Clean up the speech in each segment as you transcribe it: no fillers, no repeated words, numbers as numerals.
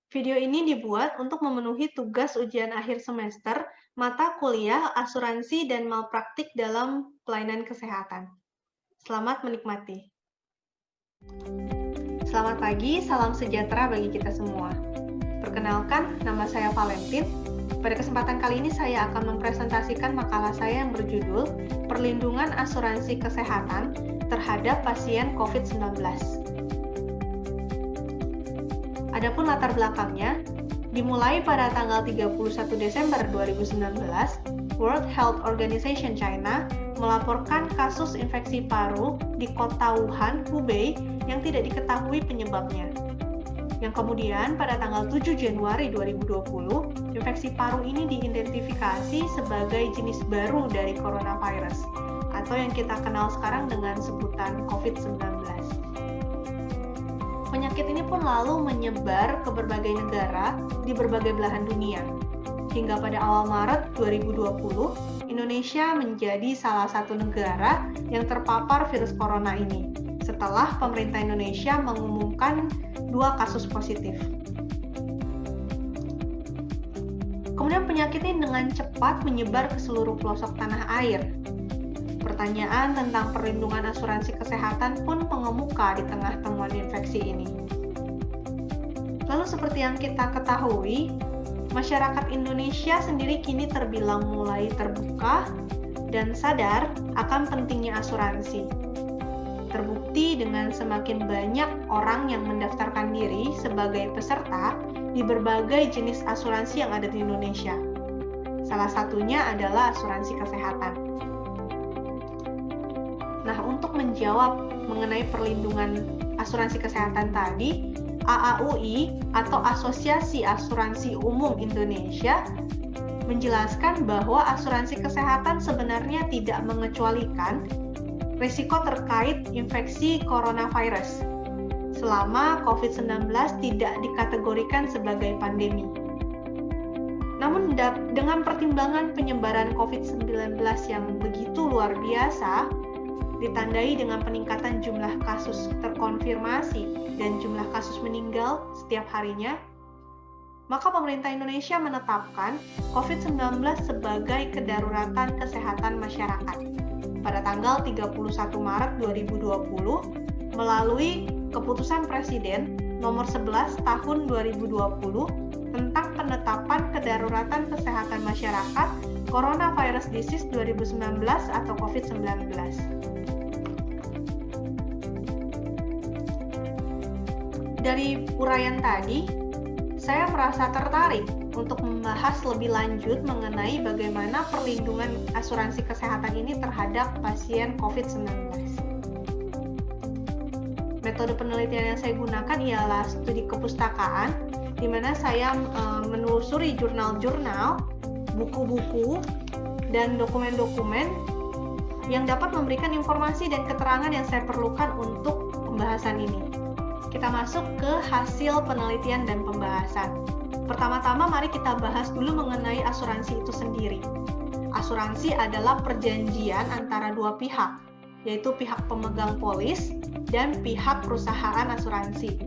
Video ini dibuat untuk memenuhi tugas ujian akhir semester mata kuliah asuransi dan malpraktik dalam pelayanan kesehatan. Selamat menikmati. Selamat pagi, salam sejahtera bagi kita semua. Perkenalkan, nama saya Valentin. Pada kesempatan kali ini saya akan mempresentasikan makalah saya yang berjudul Perlindungan Asuransi Kesehatan Terhadap Pasien COVID-19. Adapun latar belakangnya, dimulai pada tanggal 31 Desember 2019, World Health Organization China melaporkan kasus infeksi paru di kota Wuhan, Hubei yang tidak diketahui penyebabnya. Yang kemudian pada tanggal 7 Januari 2020, infeksi paru ini diidentifikasi sebagai jenis baru dari coronavirus atau yang kita kenal sekarang dengan sebutan COVID-19. Penyakit ini pun lalu menyebar ke berbagai negara di berbagai belahan dunia. Hingga pada awal Maret 2020, Indonesia menjadi salah satu negara yang terpapar virus corona ini, setelah pemerintah Indonesia mengumumkan 2 kasus positif. Kemudian penyakit ini dengan cepat menyebar ke seluruh pelosok tanah air. Pertanyaan tentang perlindungan asuransi kesehatan pun mengemuka di tengah temuan infeksi ini. Lalu seperti yang kita ketahui, masyarakat Indonesia sendiri kini terbilang mulai terbuka dan sadar akan pentingnya asuransi. Terbukti dengan semakin banyak orang yang mendaftarkan diri sebagai peserta di berbagai jenis asuransi yang ada di Indonesia. Salah satunya adalah asuransi kesehatan. Nah, untuk menjawab mengenai perlindungan asuransi kesehatan tadi, AAUI atau Asosiasi Asuransi Umum Indonesia menjelaskan bahwa asuransi kesehatan sebenarnya tidak mengecualikan risiko terkait infeksi coronavirus selama COVID-19 tidak dikategorikan sebagai pandemi. Namun dengan pertimbangan penyebaran COVID-19 yang begitu luar biasa, ditandai dengan peningkatan jumlah kasus terkonfirmasi dan jumlah kasus meninggal setiap harinya, maka pemerintah Indonesia menetapkan COVID-19 sebagai kedaruratan kesehatan masyarakat pada tanggal 31 Maret 2020 melalui Keputusan Presiden Nomor 11 Tahun 2020 tentang penetapan kedaruratan kesehatan masyarakat Coronavirus Disease 2019 atau COVID-19. Dari uraian tadi, saya merasa tertarik untuk membahas lebih lanjut mengenai bagaimana perlindungan asuransi kesehatan ini terhadap pasien COVID-19. Metode penelitian yang saya gunakan ialah studi kepustakaan, di mana saya menelusuri jurnal-jurnal, buku-buku, dan dokumen-dokumen yang dapat memberikan informasi dan keterangan yang saya perlukan untuk pembahasan ini. Kita masuk ke hasil penelitian dan pembahasan. Pertama-tama mari kita bahas dulu mengenai asuransi itu sendiri. Asuransi adalah perjanjian antara dua pihak, yaitu pihak pemegang polis dan pihak perusahaan asuransi,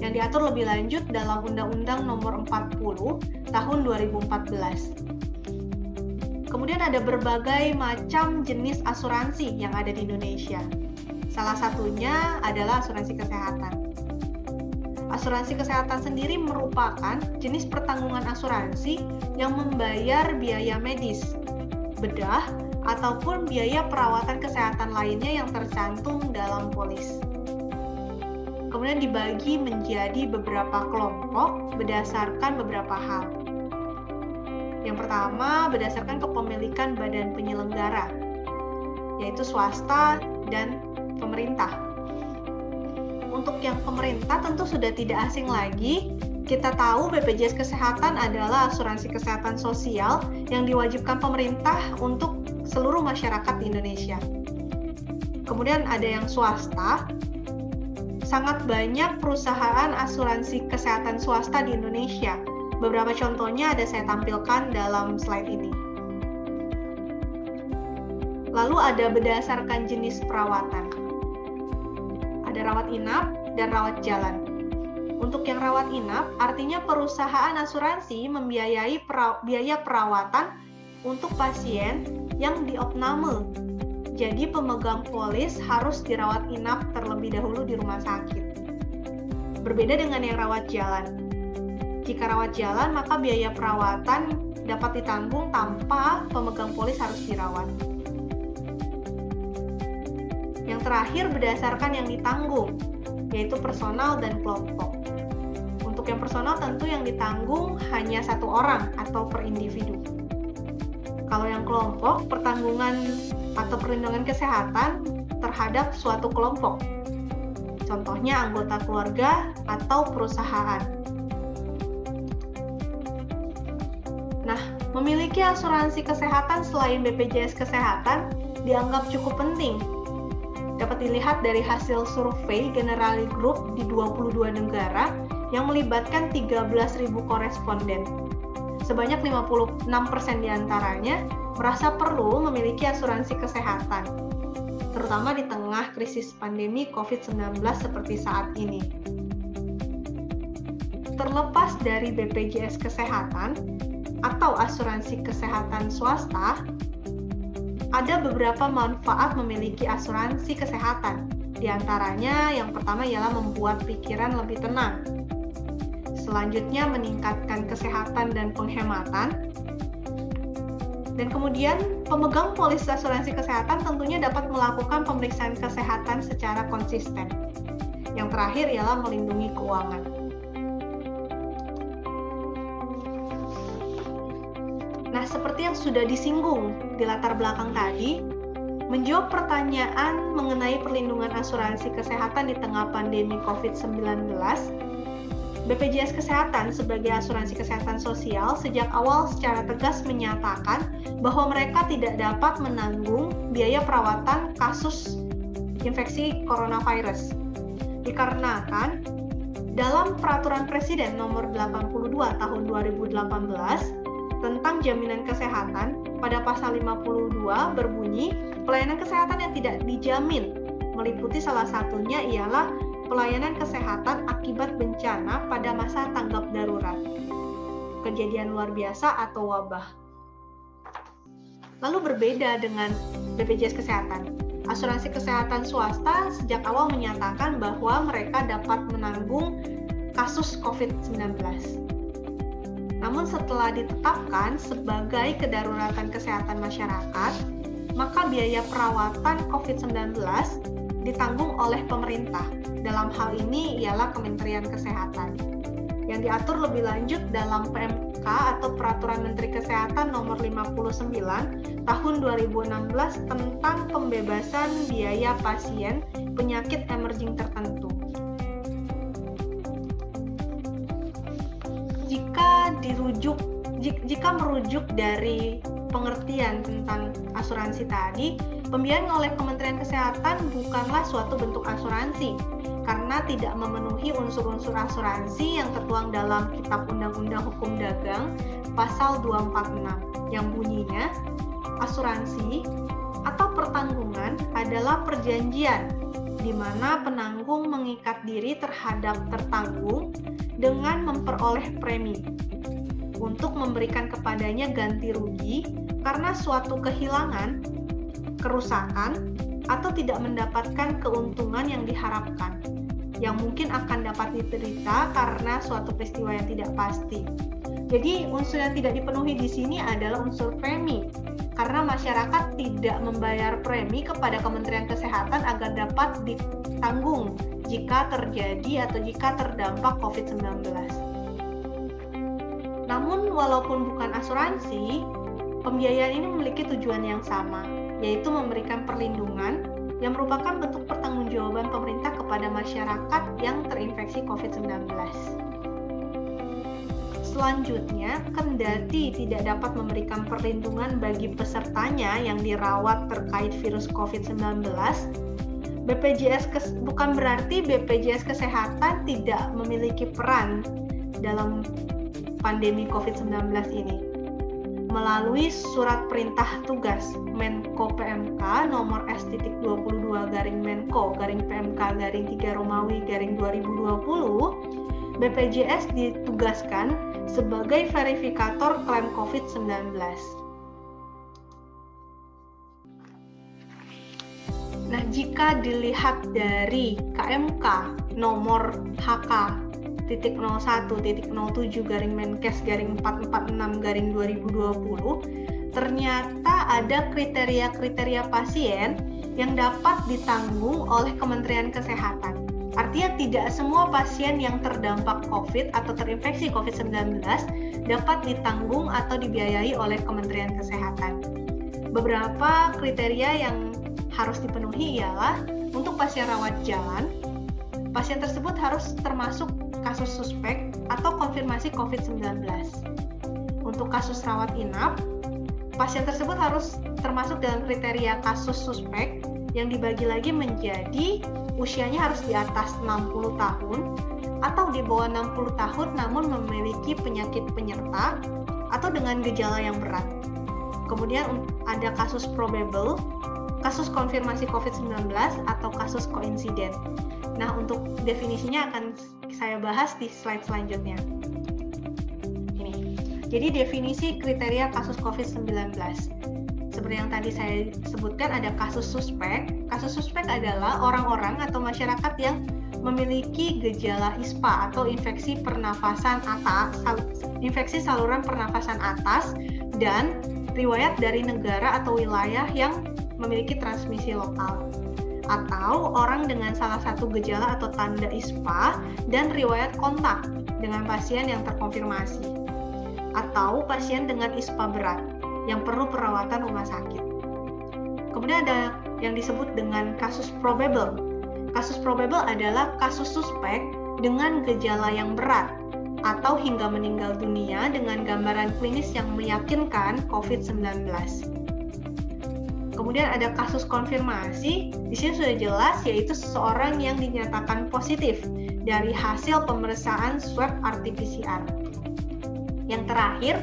yang diatur lebih lanjut dalam Undang-Undang Nomor 40 Tahun 2014. Kemudian ada berbagai macam jenis asuransi yang ada di Indonesia. Salah satunya adalah asuransi kesehatan. Asuransi kesehatan sendiri merupakan jenis pertanggungan asuransi yang membayar biaya medis, bedah, ataupun biaya perawatan kesehatan lainnya yang tercantum dalam polis. Kemudian dibagi menjadi beberapa kelompok berdasarkan beberapa hal. Yang pertama, berdasarkan kepemilikan badan penyelenggara, yaitu swasta dan pemerintah. Untuk yang pemerintah tentu sudah tidak asing lagi. Kita tahu BPJS Kesehatan adalah asuransi kesehatan sosial yang diwajibkan pemerintah untuk seluruh masyarakat di Indonesia. Kemudian ada yang swasta. Sangat banyak perusahaan asuransi kesehatan swasta di Indonesia. Beberapa contohnya ada saya tampilkan dalam slide ini. Lalu ada berdasarkan jenis perawatan. Ada rawat inap dan rawat jalan. Untuk yang rawat inap, artinya perusahaan asuransi membiayai biaya perawatan untuk pasien yang diopname. Jadi pemegang polis harus dirawat inap terlebih dahulu di rumah sakit. Berbeda dengan yang rawat jalan. Jika rawat jalan, maka biaya perawatan dapat ditanggung tanpa pemegang polis harus dirawat. Yang terakhir berdasarkan yang ditanggung, yaitu personal dan kelompok. Untuk yang personal tentu yang ditanggung hanya satu orang atau per individu. Kalau yang kelompok, pertanggungan atau perlindungan kesehatan terhadap suatu kelompok. Contohnya anggota keluarga atau perusahaan. Nah, memiliki asuransi kesehatan selain BPJS Kesehatan dianggap cukup penting. Dapat dilihat dari hasil survei Generali Group di 22 negara yang melibatkan 13.000 koresponden. Sebanyak 56% diantaranya merasa perlu memiliki asuransi kesehatan, terutama di tengah krisis pandemi COVID-19 seperti saat ini. Terlepas dari BPJS Kesehatan atau asuransi kesehatan swasta, ada beberapa manfaat memiliki asuransi kesehatan. Di antaranya, yang pertama ialah membuat pikiran lebih tenang. Selanjutnya, meningkatkan kesehatan dan penghematan. Dan kemudian, pemegang polis asuransi kesehatan tentunya dapat melakukan pemeriksaan kesehatan secara konsisten. Yang terakhir ialah melindungi keuangan. Nah, seperti yang sudah disinggung di latar belakang tadi, menjawab pertanyaan mengenai perlindungan asuransi kesehatan di tengah pandemi COVID-19, BPJS Kesehatan sebagai asuransi kesehatan sosial sejak awal secara tegas menyatakan bahwa mereka tidak dapat menanggung biaya perawatan kasus infeksi coronavirus. Dikarenakan dalam Peraturan Presiden Nomor 82 Tahun 2018 tentang jaminan kesehatan, pada pasal 52 berbunyi, pelayanan kesehatan yang tidak dijamin meliputi salah satunya ialah pelayanan kesehatan akibat bencana pada masa tanggap darurat, kejadian luar biasa atau wabah. Lalu berbeda dengan BPJS Kesehatan. Asuransi kesehatan swasta sejak awal menyatakan bahwa mereka dapat menanggung kasus COVID-19. Namun setelah ditetapkan sebagai kedaruratan kesehatan masyarakat, maka biaya perawatan COVID-19 ditanggung oleh pemerintah. Dalam hal ini ialah Kementerian Kesehatan. Yang diatur lebih lanjut dalam PMK atau Peraturan Menteri Kesehatan Nomor 59 Tahun 2016 tentang pembebasan biaya pasien penyakit emerging tertentu. Jika merujuk dari pengertian tentang asuransi tadi, pembiayaan oleh Kementerian Kesehatan bukanlah suatu bentuk asuransi karena tidak memenuhi unsur-unsur asuransi yang tertuang dalam Kitab Undang-Undang Hukum Dagang pasal 246 yang bunyinya asuransi atau pertanggungan adalah perjanjian di mana penanggung mengikat diri terhadap tertanggung dengan memperoleh premi untuk memberikan kepadanya ganti rugi karena suatu kehilangan, kerusakan, atau tidak mendapatkan keuntungan yang diharapkan, yang mungkin akan dapat diderita karena suatu peristiwa yang tidak pasti. Jadi unsur yang tidak dipenuhi di sini adalah unsur premi, karena masyarakat tidak membayar premi kepada Kementerian Kesehatan agar dapat ditanggung jika terjadi atau jika terdampak COVID-19. Namun, walaupun bukan asuransi, pembiayaan ini memiliki tujuan yang sama, yaitu memberikan perlindungan yang merupakan bentuk pertanggungjawaban pemerintah kepada masyarakat yang terinfeksi COVID-19. Selanjutnya, kendati tidak dapat memberikan perlindungan bagi pesertanya yang dirawat terkait virus COVID-19, bukan berarti BPJS Kesehatan tidak memiliki peran dalam pandemi COVID-19 ini. Melalui surat perintah tugas Menko PMK nomor S.22/Menko/PMK/3 Romawi/2020, BPJS ditugaskan sebagai verifikator klaim COVID-19. Nah, jika dilihat dari KMK nomor HK.01.07/Menkes/446/2020, ternyata ada kriteria-kriteria pasien yang dapat ditanggung oleh Kementerian Kesehatan. Artinya tidak semua pasien yang terdampak COVID atau terinfeksi COVID-19 dapat ditanggung atau dibiayai oleh Kementerian Kesehatan. Beberapa kriteria yang harus dipenuhi ialah untuk pasien rawat jalan, pasien tersebut harus termasuk kasus suspek atau konfirmasi COVID-19. Untuk kasus rawat inap, pasien tersebut harus termasuk dalam kriteria kasus suspek yang dibagi lagi menjadi usianya harus di atas 60 tahun atau di bawah 60 tahun namun memiliki penyakit penyerta atau dengan gejala yang berat. Kemudian ada kasus probable, kasus konfirmasi COVID-19 atau kasus koinsiden. Nah, untuk definisinya akan saya bahas di slide selanjutnya. Ini. Jadi definisi kriteria kasus COVID-19. Seperti yang tadi saya sebutkan ada kasus suspek. Kasus suspek adalah orang-orang atau masyarakat yang memiliki gejala ISPA atau infeksi saluran pernafasan atas dan riwayat dari negara atau wilayah yang memiliki transmisi lokal, atau orang dengan salah satu gejala atau tanda ISPA dan riwayat kontak dengan pasien yang terkonfirmasi, atau pasien dengan ISPA berat yang perlu perawatan rumah sakit. Kemudian ada yang disebut dengan kasus probable. Kasus probable adalah kasus suspek dengan gejala yang berat atau hingga meninggal dunia dengan gambaran klinis yang meyakinkan COVID-19. Kemudian ada kasus konfirmasi, di sini sudah jelas yaitu seseorang yang dinyatakan positif dari hasil pemeriksaan swab RT-PCR. Yang terakhir,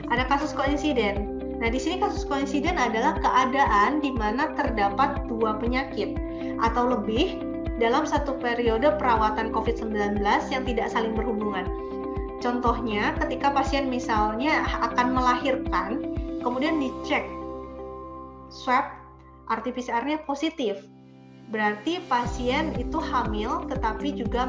ada kasus koinsiden. Nah, di sini kasus koinsiden adalah keadaan di mana terdapat dua penyakit atau lebih dalam satu periode perawatan COVID-19 yang tidak saling berhubungan. Contohnya, ketika pasien misalnya akan melahirkan, kemudian dicek swab RT-PCR-nya positif, berarti pasien itu hamil tetapi juga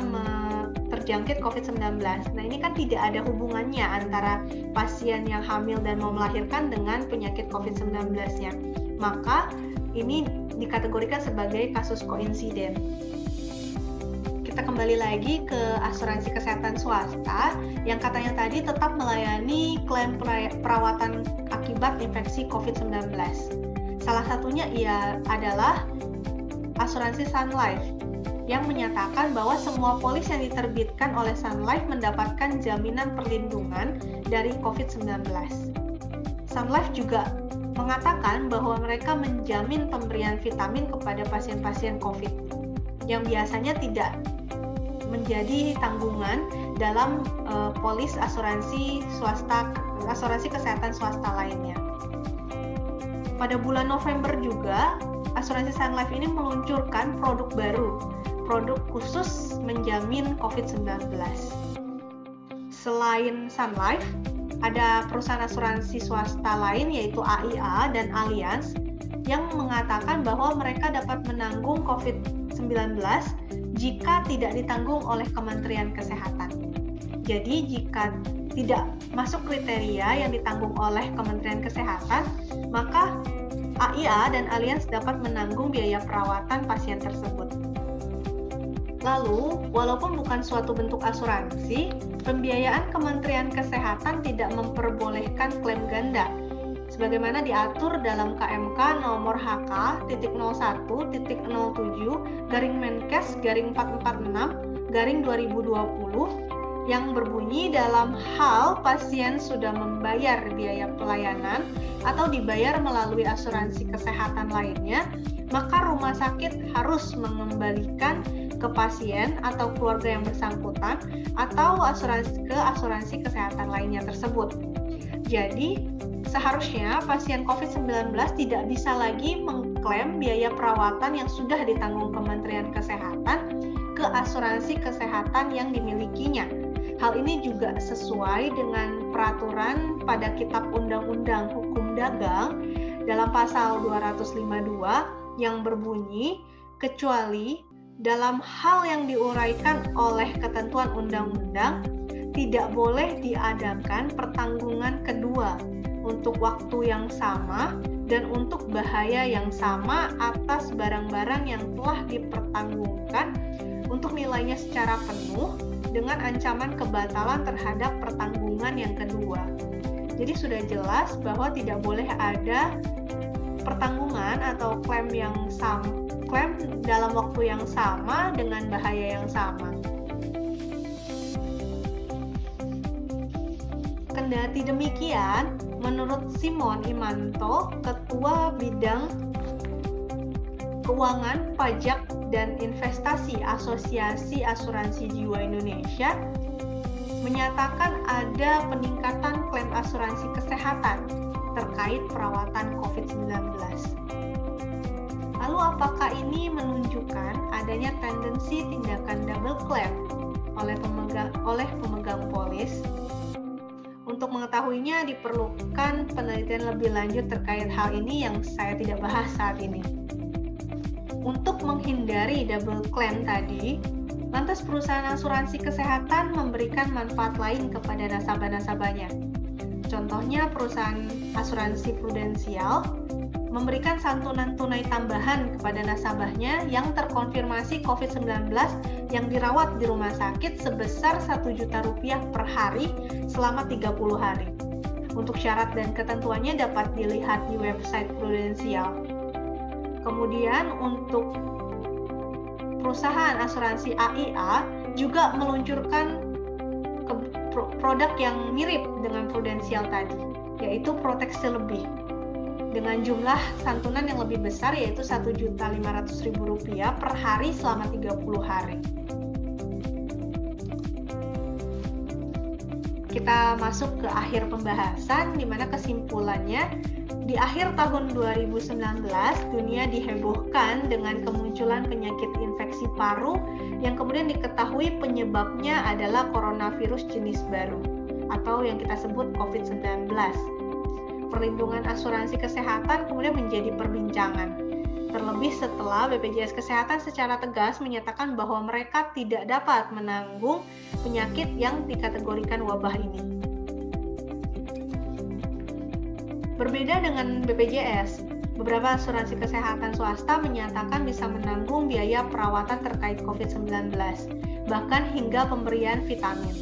terjangkit COVID-19. Nah, ini kan tidak ada hubungannya antara pasien yang hamil dan mau melahirkan dengan penyakit COVID-19-nya. Maka ini dikategorikan sebagai kasus koinsiden. Kita kembali lagi ke asuransi kesehatan swasta yang katanya tadi tetap melayani klaim perawatan akibat infeksi COVID-19. Salah satunya adalah asuransi Sun Life yang menyatakan bahwa semua polis yang diterbitkan oleh Sun Life mendapatkan jaminan perlindungan dari COVID-19. Sun Life juga mengatakan bahwa mereka menjamin pemberian vitamin kepada pasien-pasien COVID yang biasanya tidak menjadi tanggungan dalam polis asuransi kesehatan swasta lainnya. Pada bulan November juga, asuransi Sun Life ini meluncurkan produk baru, produk khusus menjamin COVID-19. Selain Sun Life, ada perusahaan asuransi swasta lain yaitu AIA dan Allianz yang mengatakan bahwa mereka dapat menanggung COVID-19 jika tidak ditanggung oleh Kementerian Kesehatan. Jadi jika tidak masuk kriteria yang ditanggung oleh Kementerian Kesehatan, maka AIA dan Allianz dapat menanggung biaya perawatan pasien tersebut. Lalu, walaupun bukan suatu bentuk asuransi, pembiayaan Kementerian Kesehatan tidak memperbolehkan klaim ganda, sebagaimana diatur dalam KMK nomor HK.01.Menkes/446/2020 yang berbunyi dalam hal pasien sudah membayar biaya pelayanan atau dibayar melalui asuransi kesehatan lainnya, maka rumah sakit harus mengembalikan ke pasien atau keluarga yang bersangkutan atau asuransi kesehatan lainnya tersebut. Jadi, seharusnya pasien COVID-19 tidak bisa lagi mengklaim biaya perawatan yang sudah ditanggung Kementerian Kesehatan ke asuransi kesehatan yang dimilikinya. Hal ini juga sesuai dengan peraturan pada Kitab Undang-Undang Hukum Dagang dalam pasal 252 yang berbunyi, kecuali dalam hal yang diuraikan oleh ketentuan undang-undang, tidak boleh diadakan pertanggungan kedua untuk waktu yang sama dan untuk bahaya yang sama atas barang-barang yang telah dipertanggungkan untuk nilainya secara penuh dengan ancaman kebatalan terhadap pertanggungan yang kedua. Jadi sudah jelas bahwa tidak boleh ada pertanggungan atau klaim dalam waktu yang sama dengan bahaya yang sama. Kendati demikian, menurut Simon Imanto, Ketua Bidang Keuangan, Pajak, dan Investasi Asosiasi Asuransi Jiwa Indonesia, menyatakan ada peningkatan klaim asuransi kesehatan terkait perawatan COVID-19. Lalu apakah ini menunjukkan adanya tendensi tindakan double claim oleh pemegang polis? Untuk mengetahuinya diperlukan penelitian lebih lanjut terkait hal ini yang saya tidak bahas saat ini. Untuk menghindari double claim tadi, lantas perusahaan asuransi kesehatan memberikan manfaat lain kepada nasabah-nasabahnya. Contohnya perusahaan asuransi prudensial memberikan santunan tunai tambahan kepada nasabahnya yang terkonfirmasi COVID-19 yang dirawat di rumah sakit sebesar Rp1 juta per hari selama 30 hari. Untuk syarat dan ketentuannya dapat dilihat di website prudensial. Kemudian untuk perusahaan asuransi AIA juga meluncurkan produk yang mirip dengan prudensial tadi, yaitu proteksi lebih dengan jumlah santunan yang lebih besar, yaitu Rp1.500.000 per hari selama 30 hari. Kita masuk ke akhir pembahasan, di mana kesimpulannya, di akhir tahun 2019, dunia dihebohkan dengan kemunculan penyakit infeksi paru yang kemudian diketahui penyebabnya adalah coronavirus jenis baru, atau yang kita sebut COVID-19. Perlindungan asuransi kesehatan kemudian menjadi perbincangan. Terlebih setelah BPJS Kesehatan secara tegas menyatakan bahwa mereka tidak dapat menanggung penyakit yang dikategorikan wabah ini. Berbeda dengan BPJS, beberapa asuransi kesehatan swasta menyatakan bisa menanggung biaya perawatan terkait COVID-19, bahkan hingga pemberian vitamin.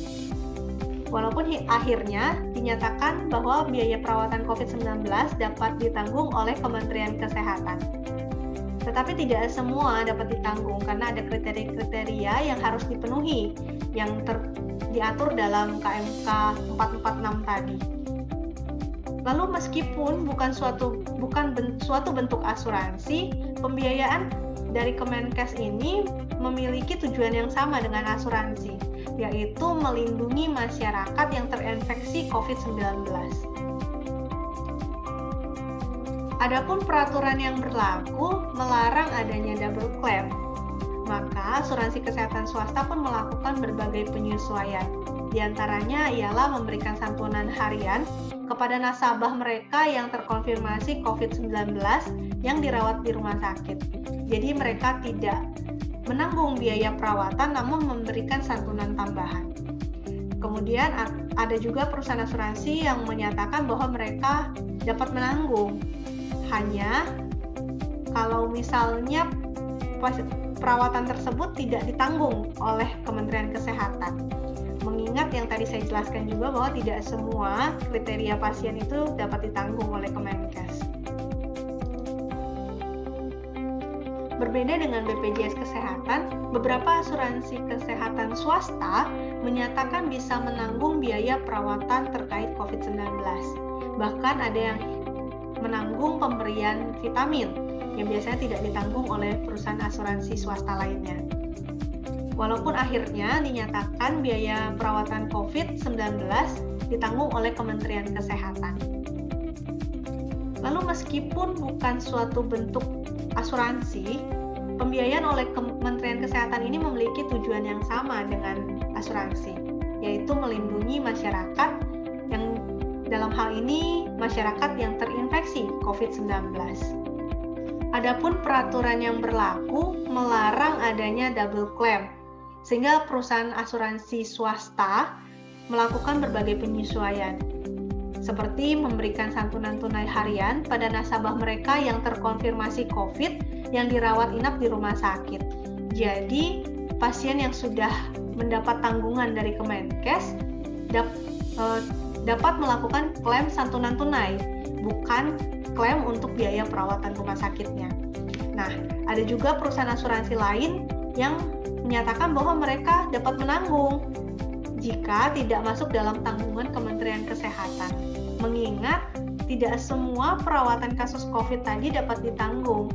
Walaupun akhirnya dinyatakan bahwa biaya perawatan COVID-19 dapat ditanggung oleh Kementerian Kesehatan. Tetapi tidak semua dapat ditanggung karena ada kriteria-kriteria yang harus dipenuhi yang diatur dalam KMK 446 tadi. Lalu meskipun bukan suatu bentuk asuransi, pembiayaan dari Kemenkes ini memiliki tujuan yang sama dengan asuransi, yaitu melindungi masyarakat yang terinfeksi COVID-19. Adapun peraturan yang berlaku melarang adanya double claim, maka asuransi kesehatan swasta pun melakukan berbagai penyesuaian. Di antaranya ialah memberikan santunan harian kepada nasabah mereka yang terkonfirmasi COVID-19 yang dirawat di rumah sakit. Jadi mereka tidak menanggung biaya perawatan namun memberikan santunan tambahan. Kemudian ada juga perusahaan asuransi yang menyatakan bahwa mereka dapat menanggung hanya kalau misalnya perawatan tersebut tidak ditanggung oleh Kementerian Kesehatan. Mengingat yang tadi saya jelaskan juga bahwa tidak semua kriteria pasien itu dapat ditanggung oleh Kemenkes. Berbeda dengan BPJS Kesehatan, beberapa asuransi kesehatan swasta menyatakan bisa menanggung biaya perawatan terkait COVID-19. Bahkan ada yang menanggung pemberian vitamin yang biasanya tidak ditanggung oleh perusahaan asuransi swasta lainnya. Walaupun akhirnya dinyatakan biaya perawatan COVID-19 ditanggung oleh Kementerian Kesehatan. Lalu meskipun bukan suatu bentuk asuransi, pembiayaan oleh Kementerian Kesehatan ini memiliki tujuan yang sama dengan asuransi. yaitu melindungi masyarakat yang dalam hal ini masyarakat yang terinfeksi COVID-19. Adapun peraturan yang berlaku melarang adanya double claim, sehingga perusahaan asuransi swasta melakukan berbagai penyesuaian, seperti memberikan santunan tunai harian pada nasabah mereka yang terkonfirmasi COVID yang dirawat inap di rumah sakit. Jadi, pasien yang sudah mendapat tanggungan dari Kemenkes dapat melakukan klaim santunan tunai, bukan klaim untuk biaya perawatan rumah sakitnya. Nah, ada juga perusahaan asuransi lain yang menyatakan bahwa mereka dapat menanggung jika tidak masuk dalam tanggungan Kementerian Kesehatan. Mengingat tidak semua perawatan kasus COVID tadi dapat ditanggung,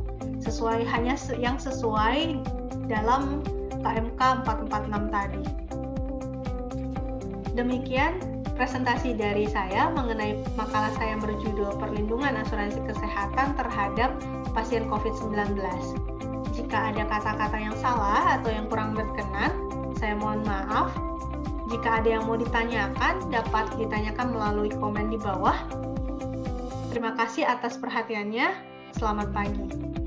hanya yang sesuai dalam KMK 446 tadi. Demikian presentasi dari saya mengenai makalah saya yang berjudul Perlindungan Asuransi Kesehatan Terhadap Pasien COVID-19. Jika ada kata-kata yang salah atau yang kurang berkenan, saya mohon maaf. Jika ada yang mau ditanyakan, dapat ditanyakan melalui komen di bawah. Terima kasih atas perhatiannya. Selamat pagi.